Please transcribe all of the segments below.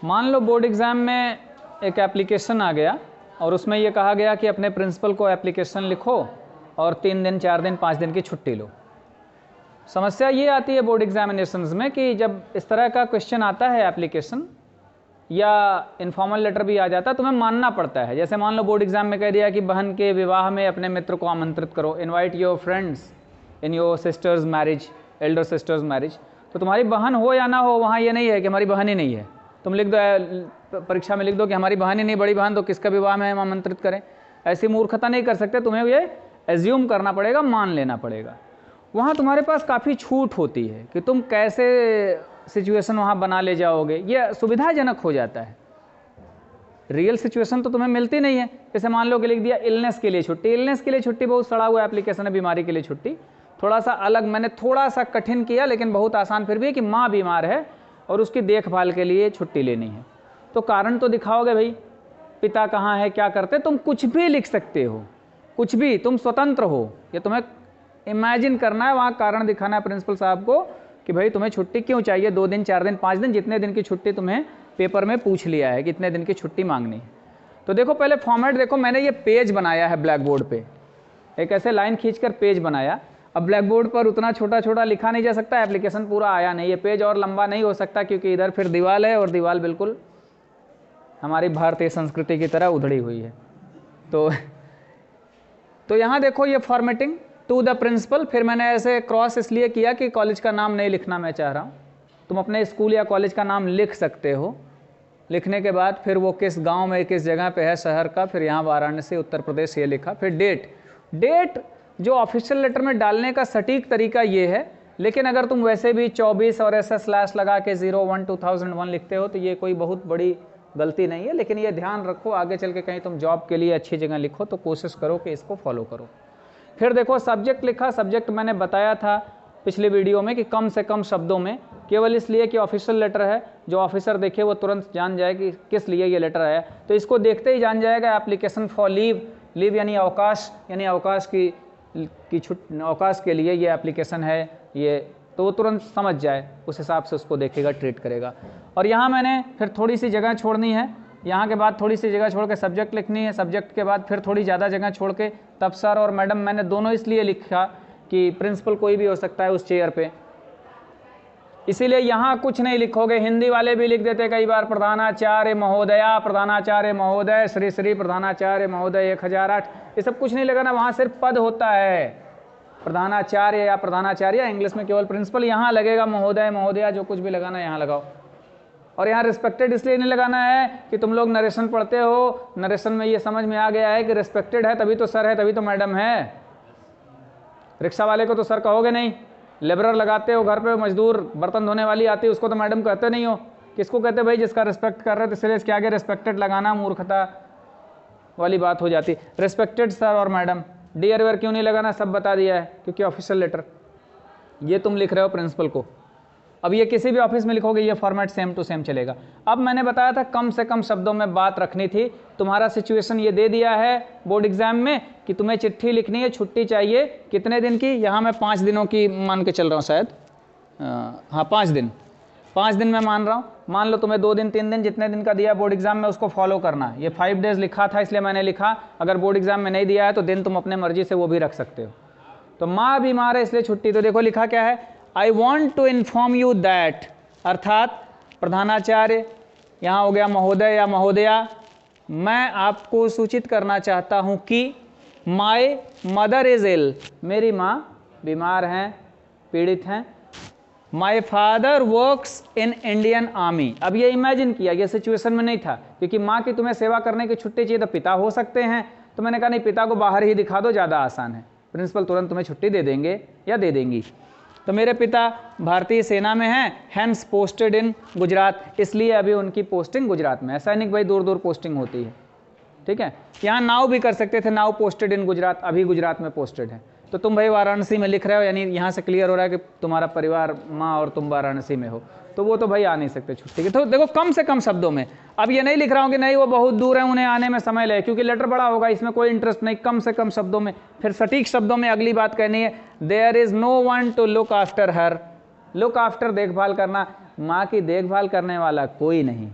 मान लो board exam में एक एप्लीकेशन आ गया और उसमें ये कहा गया कि अपने प्रिंसिपल को एप्लीकेशन लिखो और 3 दिन 4 दिन 5 दिन की छुट्टी लो। समस्या ये आती है बोर्ड एग्जामिनेशंस में कि जब इस तरह का क्वेश्चन आता है एप्लीकेशन या इनफॉर्मल लेटर भी आ जाता है, तुम्हें मानना पड़ता है। जैसे मान लो बोर्ड एग्जाम में कह दिया कि बहन के विवाह में अपने मित्र को आमंत्रित करो, invite your friends in your sisters marriage, Elder sisters marriage. तो तुम्हारी बहन हो या ना हो, वहाँ ये नहीं है कि हमारी बहन ही नहीं है। तुम लिख दो, परीक्षा में लिख दो कि हमारी बहन ही नहीं, बड़ी बहन, तो किसका विवाह में हम आमंत्रित करें। ऐसी मूर्खता नहीं कर सकते, तुम्हें ये एज्यूम करना पड़ेगा, मान लेना पड़ेगा। वहाँ तुम्हारे पास काफ़ी छूट होती है कि तुम कैसे सिचुएशन वहाँ बना ले जाओगे, ये सुविधाजनक हो जाता है। रियल सिचुएशन तो तुम्हें मिलती नहीं है। जैसे मान लो कि लिख दिया इलनेस के लिए छुट्टी। इलनेस के लिए छुट्टी बहुत सड़ा हुआ एप्लीकेशन है, बीमारी के लिए छुट्टी। थोड़ा सा अलग, मैंने थोड़ा सा कठिन किया लेकिन बहुत आसान फिर भी है कि माँ बीमार है और उसकी देखभाल के लिए छुट्टी लेनी है। तो कारण तो दिखाओगे भाई, पिता कहाँ है, क्या करते, तुम कुछ भी लिख सकते हो, कुछ भी, तुम स्वतंत्र हो। ये तुम्हें इमेजिन करना है, वहाँ कारण दिखाना है प्रिंसिपल साहब को कि भाई तुम्हें छुट्टी क्यों चाहिए, 2 दिन 4 दिन 5 दिन, जितने दिन की छुट्टी तुम्हें पेपर में पूछ लिया है, कितने दिन की छुट्टी मांगनी है। तो देखो पहले फॉर्मेट देखो, मैंने ये पेज बनाया है ब्लैक बोर्ड पे, एक ऐसे लाइन खींचकर पेज बनाया। अब ब्लैक बोर्ड पर उतना छोटा छोटा लिखा नहीं जा सकता, एप्लीकेशन पूरा आया नहीं, ये पेज और लंबा नहीं हो सकता क्योंकि इधर फिर दीवार है और दीवार बिल्कुल हमारी भारतीय संस्कृति की तरह उधड़ी हुई है। तो यहाँ देखो ये फॉर्मेटिंग टू द प्रिंसिपल, फिर मैंने ऐसे क्रॉस इसलिए किया कि कॉलेज का नाम नहीं लिखना मैं चाह रहा हूँ। तुम अपने स्कूल या कॉलेज का नाम लिख सकते हो। लिखने के बाद फिर वो किस गांव में किस जगह पे है शहर का, फिर यहाँ वाराणसी उत्तर प्रदेश ये लिखा। फिर डेट जो ऑफिशियल लेटर में डालने का सटीक तरीका ये है, लेकिन अगर तुम वैसे भी 24 और ऐसा स्लैश लगा के 01/2001 लिखते हो तो ये कोई बहुत बड़ी गलती नहीं है। लेकिन ये ध्यान रखो आगे चल के कहीं तुम जॉब के लिए अच्छी जगह लिखो तो कोशिश करो कि इसको फॉलो करो। फिर देखो सब्जेक्ट लिखा। सब्जेक्ट मैंने बताया था पिछले वीडियो में कि कम से कम शब्दों में, केवल इसलिए कि ऑफिशियल लेटर है, जो ऑफिसर देखे वो तुरंत जान जाए कि किस लिए ये लेटर आया। तो इसको देखते ही जान जाएगा एप्लीकेशन फॉर लीव, लीव यानी अवकाश, यानी अवकाश की अवकाश के लिए ये एप्लीकेशन है ये, तो वो तुरंत समझ जाए, उस हिसाब से उसको देखेगा, ट्रीट करेगा। और यहाँ मैंने फिर थोड़ी सी जगह छोड़नी है, यहाँ के बाद थोड़ी सी जगह छोड़ के सब्जेक्ट लिखनी है, सब्जेक्ट के बाद फिर थोड़ी ज़्यादा जगह छोड़ के तब सर और मैडम मैंने दोनों इसलिए लिखा कि प्रिंसिपल कोई भी हो सकता है उस चेयर पे, इसीलिए यहाँ कुछ नहीं लिखोगे। हिंदी वाले भी लिख देते कई बार प्रधानाचार्य महोदया, प्रधानाचार्य महोदय, श्री श्री प्रधानाचार्य महोदय 1008, ये सब कुछ नहीं लगाना, वहाँ सिर्फ पद होता है प्रधानाचार्य या प्रधानाचार्य, इंग्लिश में केवल प्रिंसिपल। यहाँ लगेगा महोदय महोदया, जो कुछ भी लगाना यहाँ लगाओ। और यहाँ रिस्पेक्टेड इसलिए नहीं लगाना है कि तुम लोग नरेशन पढ़ते हो, नरेशन में ये समझ में आ गया है कि रिस्पेक्टेड है तभी तो सर है, तभी तो मैडम है। रिक्शा वाले को तो सर कहोगे नहीं, लेबरर लगाते हो घर पे, मजदूर बर्तन धोने वाली आती है उसको तो मैडम कहते नहीं हो। किसको कहते भाई? जिसका रिस्पेक्ट कर रहे हो, तो इसलिए इसके आगे रिस्पेक्टेड लगाना मूर्खता वाली बात हो जाती। रिस्पेक्टेड सर और मैडम, डियर वेयर क्यों नहीं लगाना, सब बता दिया है, क्योंकि ऑफिशियल लेटर ये तुम लिख रहे हो प्रिंसिपल को। अब ये किसी भी ऑफिस में लिखोगे ये फॉर्मेट सेम टू सेम चलेगा। अब मैंने बताया था कम से कम शब्दों में बात रखनी थी। तुम्हारा सिचुएशन ये दे दिया है बोर्ड एग्जाम में कि तुम्हें चिट्ठी लिखनी है, छुट्टी चाहिए कितने दिन की, यहाँ मैं 5 दिनों की मान के चल रहा हूँ शायद, हाँ 5 दिन, 5 दिन मैं मान रहा हूँ। मान लो तुम्हें 2 दिन 3 दिन जितने दिन का दिया बोर्ड एग्जाम में उसको फॉलो करना है। ये 5 डेज लिखा था इसलिए मैंने लिखा, अगर बोर्ड एग्जाम में नहीं दिया है तो दिन तुम अपने मर्जी से वो भी रख सकते हो। तो माँ बीमार है इसलिए छुट्टी, तो देखो लिखा क्या है, I want to inform you that, अर्थात प्रधानाचार्य, यहाँ हो गया महोदय या महोदया, मैं आपको सूचित करना चाहता हूँ कि माई मदर इज इल, मेरी माँ बीमार हैं, पीड़ित हैं। My father works in Indian army. अब ये इमेजिन किया, ये सिचुएशन में नहीं था, क्योंकि माँ की तुम्हें सेवा करने की छुट्टी चाहिए तो पिता हो सकते हैं, तो मैंने कहा नहीं पिता को बाहर ही दिखा दो, ज़्यादा आसान है, प्रिंसिपल तुरंत तुम्हें छुट्टी दे देंगे या दे देंगी। तो मेरे पिता भारतीय सेना में हैं, हैंस पोस्टेड इन गुजरात, इसलिए अभी उनकी पोस्टिंग गुजरात में है। सैनिक भाई दूर दूर पोस्टिंग होती है, ठीक है। यहाँ नाउ भी कर सकते थे, नाउ पोस्टेड इन गुजरात, अभी गुजरात में पोस्टेड है। तो तुम भाई वाराणसी में लिख रहे हो, यानी यहाँ से क्लियर हो रहा है कि तुम्हारा परिवार माँ और तुम वाराणसी में हो, तो वो तो भाई आ नहीं सकते छुट्टी के। तो देखो कम से कम शब्दों में, अब ये नहीं लिख रहा हूँ कि नहीं वो बहुत दूर है उन्हें आने में समय लगे, क्योंकि लेटर बड़ा होगा, इसमें कोई इंटरेस्ट नहीं। कम से कम शब्दों में, फिर सटीक शब्दों में अगली बात कहनी है, there is no one to look after her. Look after देखभाल करना, माँ की देखभाल करने वाला कोई नहीं,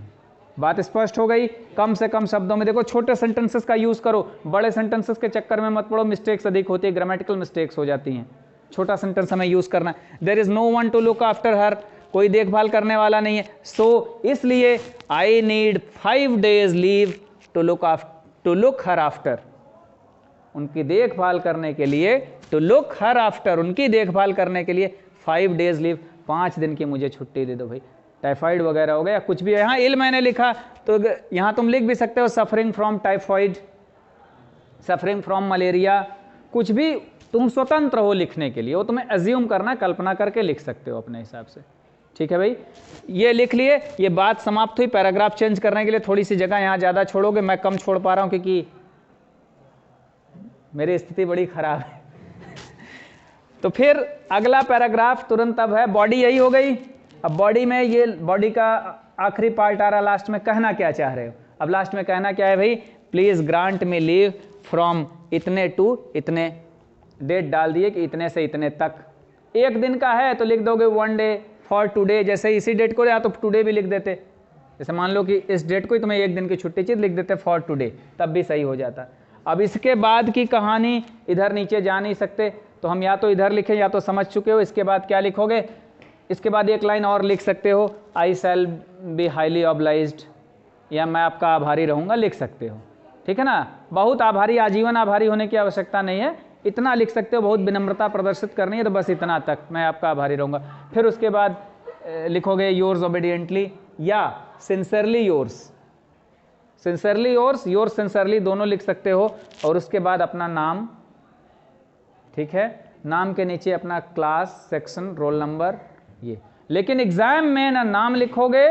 बात स्पष्ट हो गई। कम से कम शब्दों में देखो, छोटे सेंटेंसेस का यूज करो, बड़े सेंटेंसेस के चक्कर में मत पड़ो, मिस्टेक्स अधिक होती है, ग्रामेटिकल मिस्टेक्स हो जाती हैं। छोटा सेंटेंस हमें यूज करना है। There is no one to look after her, कोई देखभाल करने वाला नहीं है। सो इसलिए I need 5 days leave to look her after, उनकी देखभाल करने के लिए, टू लुक हर आफ्टर, उनकी देखभाल करने के लिए 5 days लीव, 5 दिन की मुझे छुट्टी दे दो भाई। टाइफाइड वगैरह हो गया, कुछ भी है, यहाँ इल मैंने लिखा तो यहाँ तुम लिख भी सकते हो suffering from typhoid, suffering from malaria, कुछ भी तुम स्वतंत्र हो लिखने के लिए, वो तुम्हें अज्यूम करना, कल्पना करके लिख सकते हो अपने हिसाब से। ठीक है भाई, ये लिख लिए, ये बात समाप्त हुई। पैराग्राफ चेंज करने के लिए थोड़ी सी जगह यहाँ ज़्यादा छोड़ोगे, मैं कम छोड़ पा रहा हूँ क्योंकि मेरी स्थिति बड़ी खराब है। तो फिर अगला पैराग्राफ तुरंत अब है, बॉडी यही हो गई। अब बॉडी में, ये बॉडी का आखिरी पार्ट आ रहा, लास्ट में कहना क्या चाह रहे हो। अब लास्ट में कहना क्या है भाई, please grant me leave from इतने टू इतने, डेट डाल दिए कि इतने से इतने तक। एक दिन का है तो लिख दोगे 1 day फॉर टुडे, जैसे इसी डेट को या तो टुडे भी लिख देते, जैसे मान लो कि इस डेट को ही तुम्हें एक दिन की छुट्टी चाहिए, लिख देते फॉर टुडे, तब भी सही हो जाता। अब इसके बाद की कहानी इधर नीचे जा नहीं सकते, तो हम या तो इधर लिखें या तो समझ चुके हो। इसके बाद क्या लिखोगे, इसके बाद एक लाइन और लिख सकते हो, आई शैल बी हाईली ऑब्लाइज्ड, या मैं आपका आभारी रहूँगा, लिख सकते हो। ठीक है ना, बहुत आभारी, आजीवन आभारी होने की आवश्यकता नहीं है, इतना लिख सकते हो। बहुत विनम्रता प्रदर्शित करनी है तो बस इतना तक, मैं आपका आभारी रहूँगा। फिर उसके बाद लिखोगे योर्स ओबीडियंटली या sincerely yours, sincerely yours, yours sincerely, दोनों लिख सकते हो। और उसके बाद अपना नाम, ठीक है, नाम के नीचे अपना क्लास, सेक्शन, रोल नंबर, ये। लेकिन एग्जाम में ना नाम लिखोगे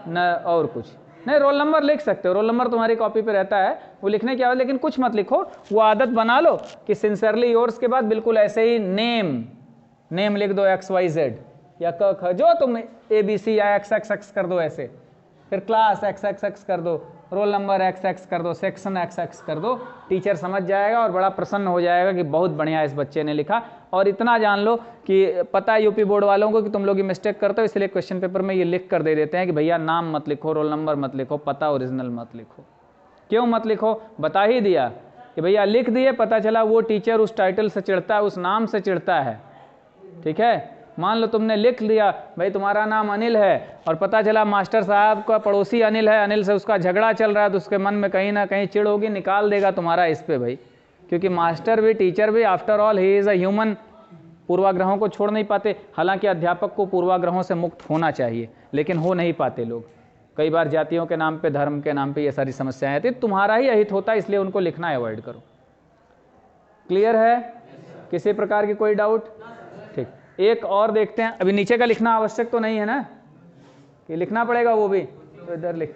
न और कुछ नहीं, रोल नंबर लिख सकते हो, रोल नंबर तुम्हारी कॉपी पे रहता है, वो लिखने की आवाज़, लेकिन कुछ मत लिखो। वो आदत बना लो कि सिंसियरली योर्स के बाद बिल्कुल ऐसे ही नेम लिख दो, XYZ या क जो तुम ABC या XXX कर दो ऐसे, फिर क्लास XXX कर दो, रोल नंबर XX कर दो, सेक्शन XX कर दो। टीचर समझ जाएगा और बड़ा प्रसन्न हो जाएगा कि बहुत बढ़िया इस बच्चे ने लिखा। और इतना जान लो कि पता है यूपी बोर्ड वालों को कि तुम लोग ये मिस्टेक करते हो, इसलिए क्वेश्चन पेपर में ये लिख कर दे देते हैं कि भैया नाम मत लिखो, रोल नंबर मत लिखो, पता ओरिजिनल मत लिखो। क्यों मत लिखो, बता ही दिया कि भैया लिख दिए, पता चला वो टीचर उस टाइटल से चिढ़ता है, उस नाम से चिढ़ता है। ठीक है, मान लो तुमने लिख लिया भाई तुम्हारा नाम अनिल है, और पता चला मास्टर साहब का पड़ोसी अनिल है, अनिल से उसका झगड़ा चल रहा है, तो उसके मन में कहीं ना कहीं चिढ़ होगी, निकाल देगा तुम्हारा इस पे भाई, क्योंकि मास्टर भी, टीचर भी, after all he is a human, पूर्वाग्रहों को छोड़ नहीं पाते। हालांकि अध्यापक को पूर्वाग्रहों से मुक्त होना चाहिए, लेकिन हो नहीं पाते लोग। कई बार जातियों के नाम पे, धर्म के नाम पे ये सारी समस्याएं आती, तुम्हारा ही अहित होता है, इसलिए उनको लिखना अवॉइड करो। क्लियर है, किसी प्रकार की कोई डाउट? ठीक, एक और देखते हैं। अभी नीचे का लिखना आवश्यक तो नहीं है ना, कि लिखना पड़ेगा वो भी, तो इधर लिख,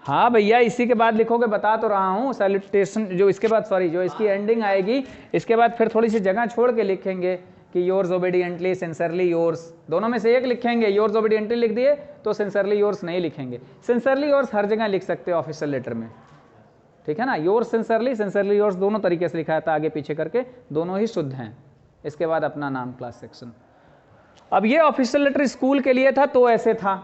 हाँ भैया इसी के बाद लिखोगे, बता तो रहा हूँ। सैल्यूटेशन जो इसके बाद, सॉरी, जो इसकी एंडिंग आएगी, इसके बाद फिर थोड़ी सी जगह छोड़ के लिखेंगे कि योर्स ओबीडियंटली, सिंसियरली योर्स, दोनों में से एक लिखेंगे। योर्स ओबीडियंटली लिख दिए तो सिंसियरली योर्स नहीं लिखेंगे। सिंसियरली योर्स हर जगह लिख सकते हो ऑफिशियल लेटर में, ठीक है ना। योर्स सिंसियरली, सिंसियरली योर्स दोनों तरीके से लिखा था, आगे पीछे करके, दोनों ही शुद्ध हैं। इसके बाद अपना नाम, क्लास, सेक्शन। अब ये ऑफिशियल लेटर स्कूल के लिए था तो ऐसे था।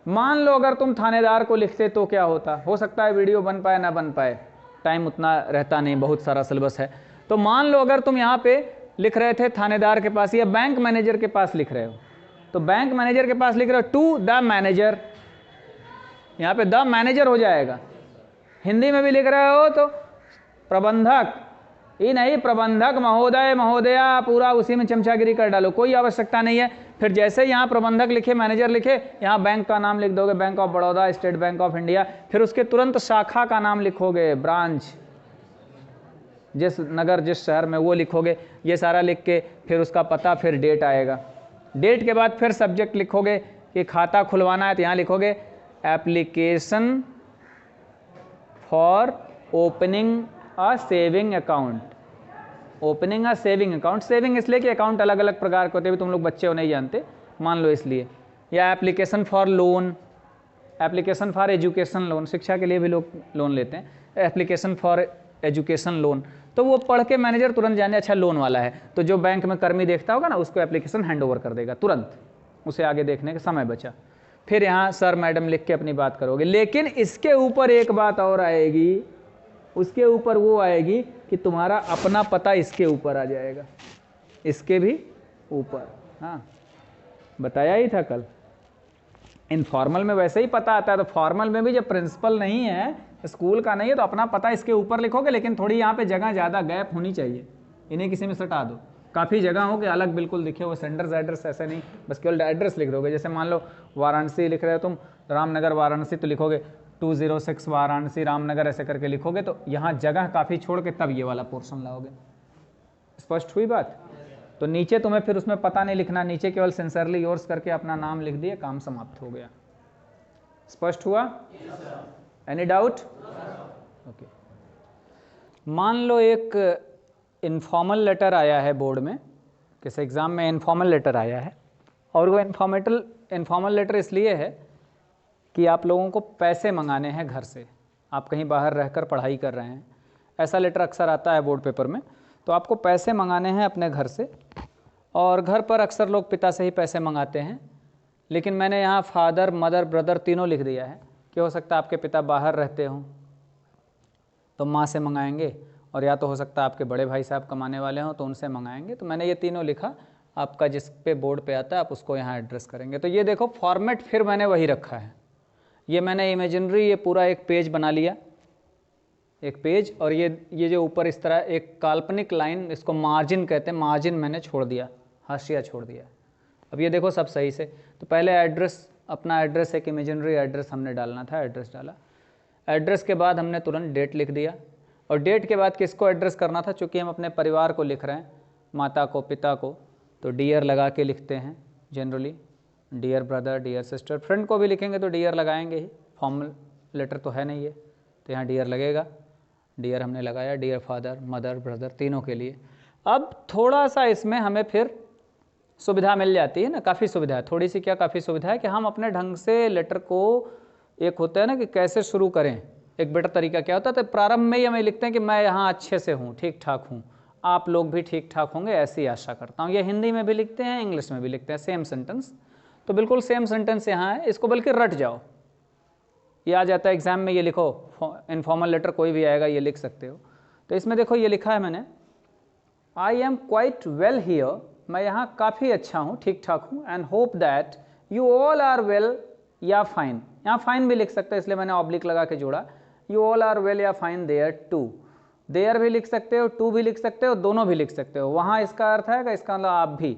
मान लो अगर तुम थानेदार को लिखते तो क्या होता, हो सकता है वीडियो बन पाए ना बन पाए, टाइम उतना रहता नहीं, बहुत सारा सिलेबस है। तो मान लो अगर तुम यहाँ पे लिख रहे थे थानेदार के पास या बैंक मैनेजर के पास लिख रहे हो, तो बैंक मैनेजर के पास लिख रहे हो टू द मैनेजर, यहाँ पे द मैनेजर हो जाएगा। हिंदी में भी लिख रहे हो तो प्रबंधक, ये नहीं प्रबंधक महोदय महोदया, पूरा उसी में चमचागिरी कर डालो, कोई आवश्यकता नहीं है। फिर जैसे यहाँ प्रबंधक लिखे, मैनेजर लिखे, यहाँ बैंक का नाम लिख दोगे, bank of Baroda, state bank of India. फिर उसके तुरंत शाखा का नाम लिखोगे, ब्रांच, जिस नगर जिस शहर में, वो लिखोगे। ये सारा लिख के फिर उसका पता, फिर डेट आएगा। डेट के बाद फिर सब्जेक्ट लिखोगे कि खाता खुलवाना है, तो यहाँ लिखोगे application for opening a saving account. Opening a saving account, saving इसलिए कि अकाउंट अलग अलग प्रकार के होते हैं, तुम लोग बच्चे हो नहीं जानते, मान लो इसलिए। या application for loan, application for education loan, शिक्षा के लिए भी लोग लोन लेते हैं, एप्लीकेशन फॉर एजुकेशन लोन। तो वो पढ़ के मैनेजर तुरंत जाने अच्छा लोन वाला है, तो जो बैंक में कर्मी देखता होगा ना, उसको एप्लीकेशन हैंड ओवर कर देगा तुरंत, उसे आगे देखने का समय बचा। फिर यहाँ सर मैडम लिख के अपनी बात करोगे। लेकिन इसके ऊपर एक बात और आएगी, उसके ऊपर वो आएगी कि तुम्हारा अपना पता इसके ऊपर आ जाएगा, इसके भी ऊपर। हाँ, बताया ही था कल। इनफॉर्मल में वैसे ही पता आता है, तो फॉर्मल में भी जब प्रिंसिपल नहीं है, स्कूल का नहीं है, तो अपना पता इसके ऊपर लिखोगे। लेकिन थोड़ी यहाँ पे जगह ज़्यादा गैप होनी चाहिए, इन्हें किसी में सटा दो। काफ़ी जगह हो कि अलग बिल्कुल दिखे वो सेंडर्स एड्रेस, ऐसे नहीं बस केवल एड्रेस लिख दोगे। जैसे मान लो वाराणसी लिख रहे हो तुम, रामनगर वाराणसी, तो लिखोगे 206 वाराणसी रामनगर ऐसे करके लिखोगे, तो यहाँ जगह काफ़ी छोड़ के तब ये वाला पोर्शन लाओगे। स्पष्ट हुई बात? तो नीचे तुम्हें फिर उसमें पता नहीं लिखना, नीचे केवल सिंसियरली योर्स करके अपना नाम लिख दिए, काम समाप्त हो गया। स्पष्ट हुआ? Any doubt? ओके। मान लो एक इनफॉर्मल लेटर आया है बोर्ड में, किसी एग्ज़ाम में इनफॉर्मल लेटर आया है, और वो इनफॉर्मल लेटर इसलिए है कि आप लोगों को पैसे मंगाने हैं घर से, आप कहीं बाहर रहकर पढ़ाई कर रहे हैं, ऐसा लेटर अक्सर आता है बोर्ड पेपर में। तो आपको पैसे मंगाने हैं अपने घर से, और घर पर अक्सर लोग पिता से ही पैसे मंगाते हैं। लेकिन मैंने यहाँ फादर, मदर, ब्रदर तीनों लिख दिया है कि हो सकता है आपके पिता बाहर रहते हों तो माँ से मंगाएंगे, और या तो हो सकता है आपके बड़े भाई साहब कमाने वाले हों तो उनसे मंगाएंगे। तो मैंने ये तीनों लिखा, आपका जिस पे बोर्ड पे आता है आप उसको यहाँ एड्रेस करेंगे। तो ये देखो फॉर्मेट फिर मैंने वही रखा है। ये मैंने इमेजिनरी ये पूरा एक पेज बना लिया, एक पेज, और ये जो ऊपर इस तरह एक काल्पनिक लाइन, इसको मार्जिन कहते हैं, मार्जिन मैंने छोड़ दिया, हाशिया छोड़ दिया। अब ये देखो सब सही से। तो पहले एड्रेस, अपना एड्रेस, एक इमेजिनरी एड्रेस हमने डालना था, एड्रेस डाला। एड्रेस के बाद हमने तुरंत डेट लिख दिया, और डेट के बाद किसको एड्रेस करना था, चूँकि हम अपने परिवार को लिख रहे हैं, माता को, पिता को, तो डियर लगा के लिखते हैं generally, dear brother, dear sister. Friend को भी लिखेंगे तो डियर लगाएंगे ही, फॉर्मल लेटर तो है नहीं ये, तो यहाँ डियर लगेगा। डियर हमने लगाया, डियर फादर, मदर, ब्रदर, तीनों के लिए। अब थोड़ा सा इसमें हमें फिर सुविधा मिल जाती है ना, काफ़ी सुविधा है, थोड़ी सी क्या काफ़ी सुविधा है कि हम अपने ढंग से लेटर को, एक होता है ना कि कैसे शुरू करें, एक बेटर तरीका क्या होता है, तो प्रारंभ में ही हमें लिखते हैं कि मैं यहाँ अच्छे से हूँ, ठीक ठाक हूँ, आप लोग भी ठीक ठाक होंगे, ऐसी आशा करता हूँ। ये हिंदी में भी लिखते हैं, इंग्लिश में भी लिखते हैं, सेम सेंटेंस। तो बिल्कुल सेम सेंटेंस यहाँ है, इसको बल्कि रट जाओ, ये आ जाता है एग्जाम में। ये लिखो, इनफॉर्मल लेटर कोई भी आएगा ये लिख सकते हो। तो इसमें देखो ये लिखा है मैंने, I am quite well here, मैं यहाँ काफ़ी अच्छा हूँ, ठीक ठाक हूँ, and hope that you all are well या फाइन। यहाँ फाइन भी लिख सकते हो, इसलिए मैंने ऑब्लिक लगा के जोड़ा, यू ऑल आर वेल या फाइन देयर टू। देयर भी लिख सकते हो, टू भी लिख सकते हो, दोनों भी लिख सकते हो। वहाँ इसका अर्थ है कि इसका मतलब आप भी।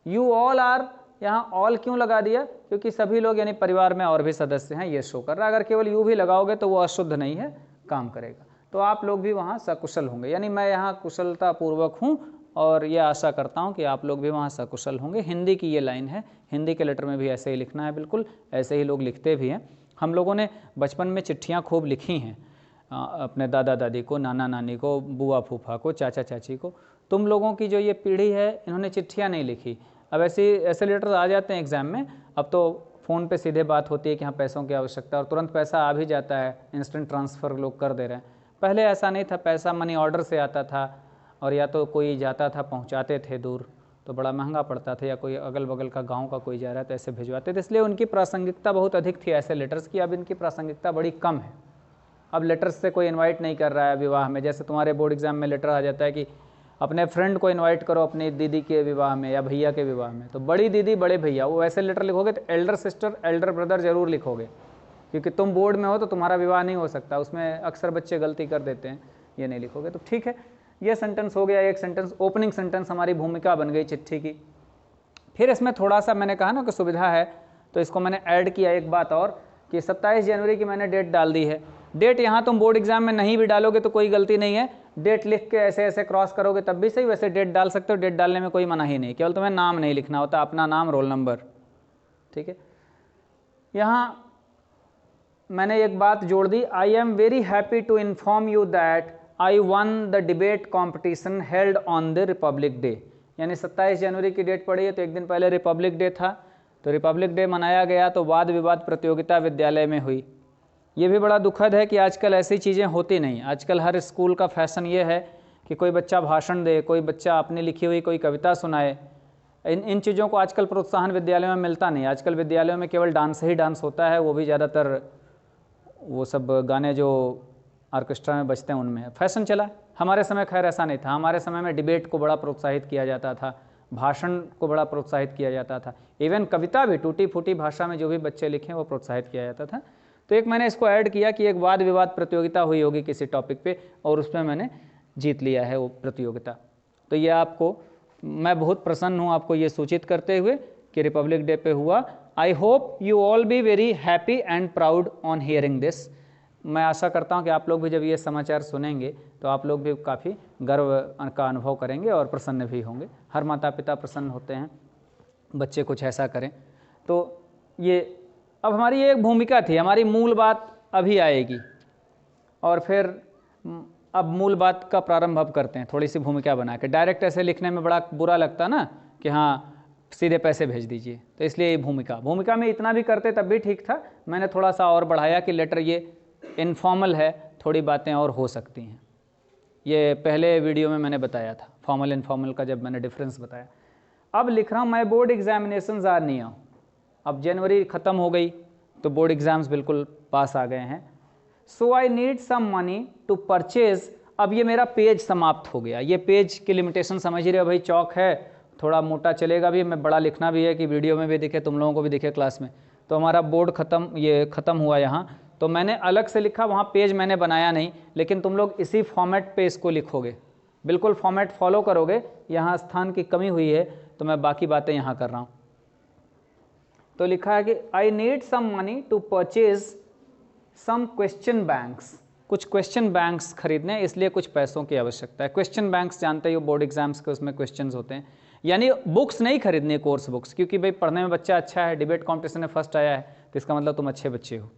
यू ऑल आर, यहाँ ऑल क्यों लगा दिया, क्योंकि सभी लोग यानी परिवार में और भी सदस्य हैं, ये शो कर रहा है। अगर केवल यू भी लगाओगे तो वो अशुद्ध नहीं है, काम करेगा। तो आप लोग भी वहाँ सकुशल होंगे, यानी मैं यहाँ कुशलतापूर्वक हूँ, और ये आशा करता हूँ कि आप लोग भी वहाँ सकुशल होंगे। हिंदी की ये लाइन है, हिंदी के लेटर में भी ऐसे ही लिखना है, बिल्कुल ऐसे ही लोग लिखते भी हैं। हम लोगों ने बचपन में चिट्ठियाँ खूब लिखी हैं, अपने दादा दादी को, नाना नानी को, बुआ फूफा को, चाचा चाची को। तुम लोगों की जो ये पीढ़ी है, इन्होंने चिट्ठियाँ नहीं लिखी। अब ऐसे लेटर आ जाते हैं एग्ज़ाम में। अब तो फ़ोन पे सीधे बात होती है कि हाँ पैसों की आवश्यकता, और तुरंत पैसा आ भी जाता है, इंस्टेंट ट्रांसफ़र लोग कर दे रहे हैं। पहले ऐसा नहीं था, पैसा मनी ऑर्डर से आता था, और या तो कोई जाता था पहुंचाते थे दूर, तो बड़ा महंगा पड़ता था, या कोई अगल बगल का गांव का कोई जा रहा है तो ऐसे भिजवाते थे, इसलिए उनकी प्रासंगिकता बहुत अधिक थी ऐसे लेटर्स की। अब इनकी प्रासंगिकता बड़ी कम है। अब लेटर्स से कोई इनवाइट नहीं कर रहा है विवाह में। जैसे तुम्हारे बोर्ड एग्जाम में लेटर आ जाता है कि अपने फ्रेंड को इन्वाइट करो अपनी दीदी के विवाह में या भैया के विवाह में, तो बड़ी दीदी बड़े भैया, वो ऐसे लेटर लिखोगे तो एल्डर सिस्टर एल्डर ब्रदर जरूर लिखोगे, क्योंकि तुम बोर्ड में हो तो तुम्हारा विवाह नहीं हो सकता। उसमें अक्सर बच्चे गलती कर देते हैं, ये नहीं लिखोगे। तो ठीक है, ये सेंटेंस हो गया, एक सेंटेंस, ओपनिंग सेंटेंस हमारी भूमिका बन गई चिट्ठी की। फिर इसमें थोड़ा सा मैंने कहा ना कि सुविधा है, तो इसको मैंने ऐड किया एक बात और, कि 27 जनवरी की मैंने डेट डाल दी है। डेट यहाँ तुम बोर्ड एग्जाम में नहीं भी डालोगे तो कोई गलती नहीं है, डेट लिख के ऐसे ऐसे क्रॉस करोगे तब भी सही, वैसे डेट डाल सकते हो, डेट डालने में कोई मना ही नहीं, केवल तुम्हें नाम नहीं लिखना होता, अपना नाम, रोल नंबर। ठीक है, यहाँ मैंने एक बात जोड़ दी, I am very happy to inform you that I won the debate competition held on the Republic Day. यानी 27 जनवरी की डेट पड़ी है तो एक दिन पहले रिपब्लिक डे था, तो रिपब्लिक डे मनाया गया, तो वाद विवाद प्रतियोगिता विद्यालय में हुई। ये भी बड़ा दुखद है कि आजकल ऐसी चीज़ें होती नहीं। आजकल हर स्कूल का फैशन ये है कि कोई बच्चा भाषण दे, कोई बच्चा अपनी लिखी हुई कोई कविता सुनाए, इन चीज़ों को आजकल प्रोत्साहन विद्यालयों में मिलता नहीं। आजकल विद्यालयों में केवल डांस ही डांस होता है, वो भी ज़्यादातर वो सब गाने जो ऑर्केस्ट्रा में बजते हैं उनमें फैशन चला। हमारे समय खैर ऐसा नहीं था। हमारे समय में डिबेट को बड़ा प्रोत्साहित किया जाता था, भाषण को बड़ा प्रोत्साहित किया जाता था, इवन कविता भी टूटी फूटी भाषा में जो भी बच्चे लिखें वो प्रोत्साहित किया जाता था। तो एक मैंने इसको ऐड किया कि एक वाद विवाद प्रतियोगिता हुई होगी किसी टॉपिक पे, और उसमें मैंने जीत लिया है वो प्रतियोगिता। तो ये आपको, मैं बहुत प्रसन्न हूँ आपको ये सूचित करते हुए कि रिपब्लिक डे पे हुआ। I hope you all be very happy and proud on hearing this. मैं आशा करता हूँ कि आप लोग भी जब ये समाचार सुनेंगे तो आप लोग भी काफ़ी गर्व का अनुभव करेंगे और प्रसन्न भी होंगे। हर माता पिता प्रसन्न होते हैं बच्चे कुछ ऐसा करें। तो ये अब हमारी ये एक भूमिका थी, हमारी मूल बात अभी आएगी और फिर अब मूल बात का प्रारंभ अब करते हैं। थोड़ी सी भूमिका बना के, डायरेक्ट ऐसे लिखने में बड़ा बुरा लगता ना कि हाँ सीधे पैसे भेज दीजिए, तो इसलिए ये भूमिका में इतना भी करते तब भी ठीक था। मैंने थोड़ा सा और बढ़ाया कि लेटर ये इनफॉर्मल है, थोड़ी बातें और हो सकती हैं। ये पहले वीडियो में मैंने बताया था फॉर्मल इनफॉर्मल का, जब मैंने डिफरेंस बताया। अब लिख रहा हूँ my board examinations are near. अब जनवरी ख़त्म हो गई तो बोर्ड एग्ज़ाम्स बिल्कुल पास आ गए हैं। So I need some money to purchase. अब ये मेरा पेज समाप्त हो गया। ये पेज की लिमिटेशन समझ ही रहे हो भाई, चौक है, थोड़ा मोटा चलेगा भी, मैं बड़ा लिखना भी है कि वीडियो में भी दिखे, तुम लोगों को भी दिखे क्लास में। तो हमारा बोर्ड ख़त्म हुआ यहाँ। तो मैंने अलग से लिखा, वहाँ पेज मैंने बनाया नहीं, लेकिन तुम लोग इसी फॉर्मेट पे इसको लिखोगे, बिल्कुल फॉर्मेट फॉलो करोगे। यहाँ स्थान की कमी हुई है तो मैं बाकी बातें यहाँ कर रहा हूँ। तो लिखा है कि I need some money to purchase some question banks. कुछ क्वेश्चन बैंक्स खरीदने, इसलिए कुछ पैसों की आवश्यकता है। क्वेश्चन बैंक्स जानते हो बोर्ड एग्जाम्स के, उसमें क्वेश्चंस होते हैं। यानी बुक्स नहीं खरीदनी, कोर्स बुक्स, क्योंकि भाई पढ़ने में बच्चा अच्छा है, डिबेट कॉम्पिटिशन में फर्स्ट आया है तो इसका मतलब तुम अच्छे बच्चे हो।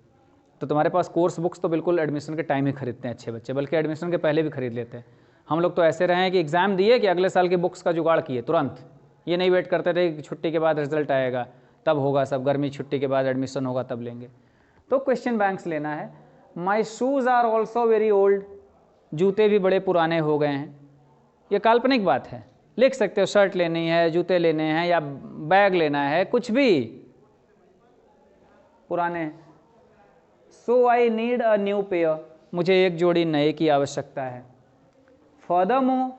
तो तुम्हारे पास कोर्स बुक्स तो बिल्कुल एडमिशन के टाइम ही खरीदते हैं अच्छे बच्चे, बल्कि एडमिशन के पहले भी खरीद लेते हैं। हम लोग तो ऐसे रहे हैं कि एग्ज़ाम दिए कि अगले साल की बुक्स का जुगाड़ किए तुरंत। ये नहीं वेट करते थे कि छुट्टी के बाद रिजल्ट आएगा तब होगा, सब गर्मी छुट्टी के बाद एडमिशन होगा तब लेंगे। तो क्वेश्चन बैंक्स लेना है। My shoes are also very old. जूते भी बड़े पुराने हो गए हैं। ये काल्पनिक बात है, लिख सकते हो शर्ट लेनी है, जूते लेने हैं या बैग लेना है, कुछ भी पुराने। So I need a new pair. मुझे एक जोड़ी नए की आवश्यकता है। फर्दरमोर,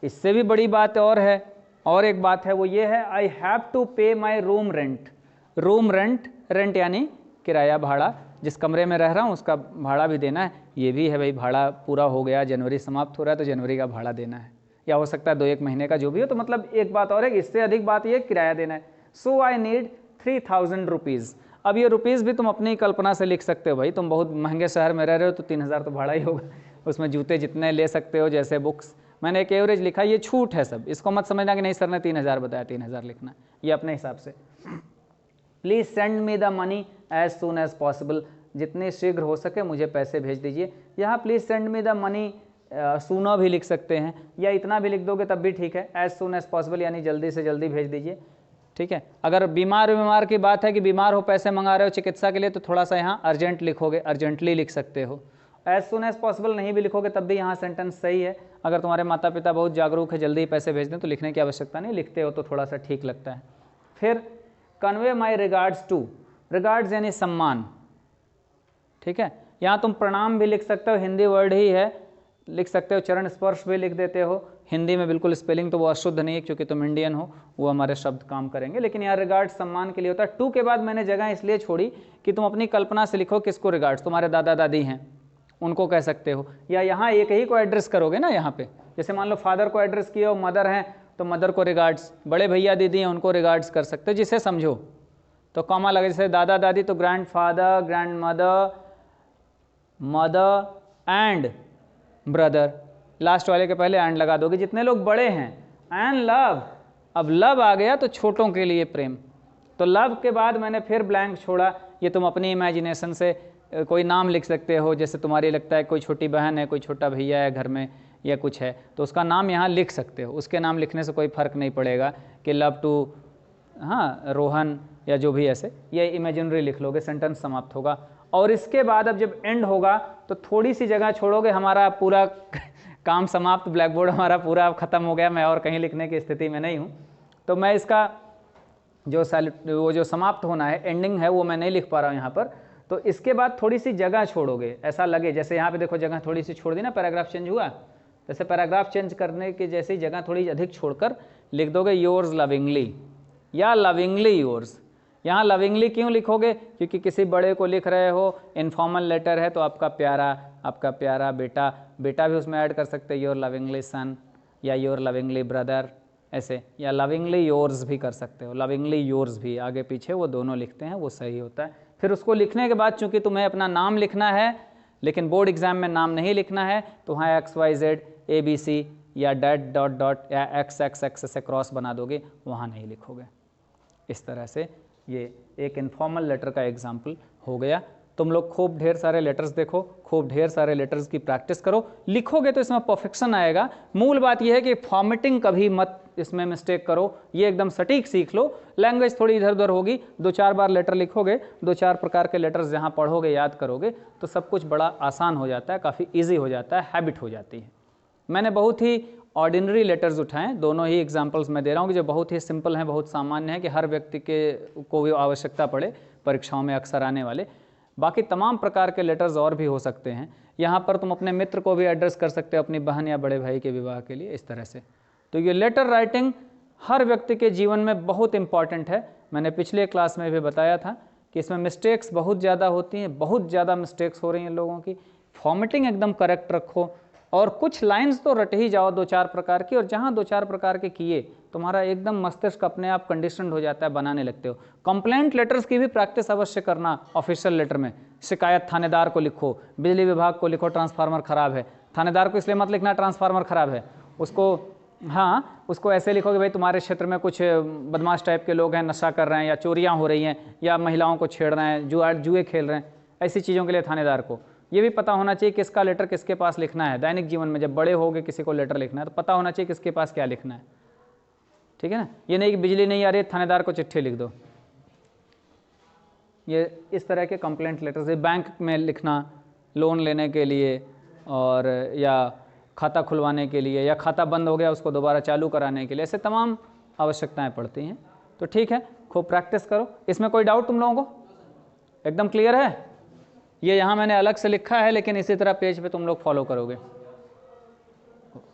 इससे भी बड़ी बात और है, और एक बात है, वो ये है आई हैव टू पे my room rent. Room rent, rent यानी किराया, भाड़ा, जिस कमरे में रह रहा हूँ उसका भाड़ा भी देना है। ये भी है भाई, भाड़ा पूरा हो गया, जनवरी समाप्त हो रहा है तो जनवरी का भाड़ा देना है, या हो सकता है 2-1 महीने का, जो भी हो। तो मतलब एक बात और है, इससे अधिक बात ये किराया देना है। सो आई नीड 3000 रुपीज़। अब ये रुपीज़ भी तुम अपनी कल्पना से लिख सकते हो भाई, तुम बहुत महंगे शहर में रह रहे हो तो 3000 तो भाड़ा ही होगा, उसमें जूते जितने ले सकते हो, जैसे बुक्स। मैंने एक एवरेज लिखा, ये छूट है सब, इसको मत समझना कि नहीं सर ने 3000 बताया, 3000 लिखना, ये अपने हिसाब से। Please send me the money as soon as possible. जितने शीघ्र हो सके मुझे पैसे भेज दीजिए। यहाँ please send me the money soon भी लिख सकते हैं, या इतना भी लिख दोगे तब भी ठीक है। एज सून एज पॉसिबल यानी जल्दी से जल्दी भेज दीजिए, ठीक है। अगर बीमार की बात है कि बीमार हो, पैसे मंगा रहे हो चिकित्सा के लिए, तो थोड़ा सा यहाँ अर्जेंट लिखोगे, अर्जेंटली लिख सकते हो। एज सुन एज पॉसिबल नहीं भी लिखोगे तब भी यहाँ सेंटेंस सही है। अगर तुम्हारे माता पिता बहुत जागरूक है, जल्दी ही पैसे भेज दें तो लिखने की आवश्यकता नहीं, लिखते हो तो थोड़ा सा ठीक लगता है। फिर convey my regards to. Regards यानी सम्मान, ठीक है। यहाँ तुम प्रणाम भी लिख सकते हो, हिंदी वर्ड ही है, लिख सकते हो। चरण स्पर्श भी लिख देते हो, हिंदी में बिल्कुल स्पेलिंग तो वो अशुद्ध नहीं है क्योंकि तुम इंडियन हो, वो हमारे शब्द काम करेंगे। लेकिन यहाँ रिगार्ड सम्मान के लिए होता है। टू के बाद मैंने जगह इसलिए छोड़ी कि तुम अपनी कल्पना से लिखो किसको रिगार्ड्स। तुम्हारे दादा दादी हैं उनको कह सकते हो, या यहाँ एक ही को एड्रेस करोगे ना। यहाँ पे जैसे मान लो फादर को एड्रेस किया हो, मदर हैं तो मदर को रिगार्ड्स, बड़े भैया दीदी हैं उनको रिगार्ड्स कर सकते हो, जिसे समझो। तो कॉमा लगे, जैसे दादा दादी तो grand father, grand mother, mother and brother, last वाले के पहले एंड लगा दोगे, जितने लोग बड़े हैं। एंड लव, अब लव आ गया तो छोटों के लिए प्रेम। तो लव के बाद मैंने फिर ब्लैंक छोड़ा। ये तुम अपनी इमेजिनेशन से कोई नाम लिख सकते हो, जैसे तुम्हारी लगता है कोई छोटी बहन है, कोई छोटा भैया है घर में या कुछ है, तो उसका नाम यहाँ लिख सकते हो। उसके नाम लिखने से कोई फ़र्क नहीं पड़ेगा कि लव टू, हाँ, रोहन या जो भी, ऐसे ये इमेजिनरी लिख लोगे, सेंटेंस समाप्त होगा। और इसके बाद अब जब एंड होगा तो थोड़ी सी जगह छोड़ोगे, हमारा पूरा काम समाप्त, ब्लैक बोर्ड हमारा पूरा ख़त्म हो गया, मैं और कहीं लिखने की स्थिति में नहीं हूँ। तो मैं इसका वो जो समाप्त होना है, एंडिंग है, वो मैं नहीं लिख पा रहा हूँ यहाँ पर। तो इसके बाद थोड़ी सी जगह छोड़ोगे, ऐसा लगे जैसे यहाँ पे देखो जगह थोड़ी सी छोड़ दी ना, पैराग्राफ चेंज हुआ, जैसे पैराग्राफ चेंज करने की जैसी जगह थोड़ी अधिक छोड़कर लिख दोगे योर्स लविंगली या लविंगली योर्स। यहाँ लविंगली क्यों लिखोगे? क्योंकि किसी बड़े को लिख रहे हो, इनफॉर्मल लेटर है, तो आपका प्यारा बेटा, बेटा भी उसमें ऐड कर सकते हैं, योर लविंगली सन या योर लविंगली ब्रदर ऐसे, या लविंगली योर्स भी कर सकते हो, लविंगली योर्स भी आगे पीछे वो दोनों लिखते हैं, वो सही होता है। फिर उसको लिखने के बाद चूंकि तुम्हें अपना नाम लिखना है लेकिन बोर्ड एग्जाम में नाम नहीं लिखना है, तो वहाँ XYZ ABC या डॉट या XX से क्रॉस बना दोगे, वहाँ नहीं लिखोगे। इस तरह से ये एक इनफॉर्मल लेटर का एग्जाम्पल हो गया। तुम लोग खूब ढेर सारे लेटर्स देखो, खूब ढेर सारे लेटर्स की प्रैक्टिस करो, लिखोगे तो इसमें परफेक्शन आएगा। मूल बात यह है कि फॉर्मेटिंग कभी मत इसमें मिस्टेक करो, ये एकदम सटीक सीख लो। लैंग्वेज थोड़ी इधर उधर होगी, 2-4 बार लेटर लिखोगे, 2-4 प्रकार के लेटर्स जहाँ पढ़ोगे याद करोगे तो सब कुछ बड़ा आसान हो जाता है, काफ़ी ईजी हो जाता है, हैबिट हो जाती है। मैंने बहुत ही ऑर्डिनरी लेटर्स उठाएं, दोनों ही एग्जाम्पल्स मैं दे रहा हूँ कि जो बहुत ही सिंपल हैं, बहुत सामान्य है कि हर व्यक्ति को भी आवश्यकता पड़े, परीक्षाओं में अक्सर आने वाले। बाकी तमाम प्रकार के लेटर्स और भी हो सकते हैं। यहाँ पर तुम अपने मित्र को भी एड्रेस कर सकते हो, अपनी बहन या बड़े भाई के विवाह के लिए, इस तरह से। तो ये लेटर राइटिंग हर व्यक्ति के जीवन में बहुत इंपॉर्टेंट है। मैंने पिछले क्लास में भी बताया था कि इसमें मिस्टेक्स बहुत ज़्यादा होती हैं, बहुत ज़्यादा मिस्टेक्स हो रही हैं लोगों की। फॉर्मेटिंग एकदम करेक्ट रखो और कुछ लाइंस तो रट ही जाओ 2-4 प्रकार की, और जहाँ 2-4 प्रकार के किए तुम्हारा एकदम मस्तिष्क अपने आप कंडीशनड हो जाता है, बनाने लगते हो। कंप्लेंट लेटर्स की भी प्रैक्टिस अवश्य करना। ऑफिशियल लेटर में शिकायत थानेदार को लिखो, बिजली विभाग को लिखो ट्रांसफार्मर खराब है, थानेदार को इसलिए मत लिखना ट्रांसफार्मर खराब है, उसको ऐसे लिखो कि भाई तुम्हारे क्षेत्र में कुछ बदमाश टाइप के लोग हैं, नशा कर रहे हैं या चोरियां हो रही हैं या महिलाओं को छेड़ रहे हैं, जुए खेल रहे हैं। ऐसी चीज़ों के लिए थानेदार को ये भी पता होना चाहिए किसका लेटर किसके पास लिखना है। दैनिक जीवन में जब बड़े होगे किसी को लेटर लिखना है तो पता होना चाहिए किसके पास क्या लिखना है, ठीक है ना। ये नहीं कि बिजली नहीं आ रही थानेदार को चिट्ठी लिख दो। ये इस तरह के कंप्लेंट लेटर्स बैंक में लिखना लोन लेने के लिए, और या खाता खुलवाने के लिए, या खाता बंद हो गया उसको दोबारा चालू कराने के लिए, ऐसे तमाम आवश्यकताएं पड़ती हैं। तो ठीक है, खूब प्रैक्टिस करो। इसमें कोई डाउट तुम लोगों को? एकदम क्लियर है? ये यहाँ मैंने अलग से लिखा है लेकिन इसी तरह पेज पे तुम लोग फॉलो करोगे।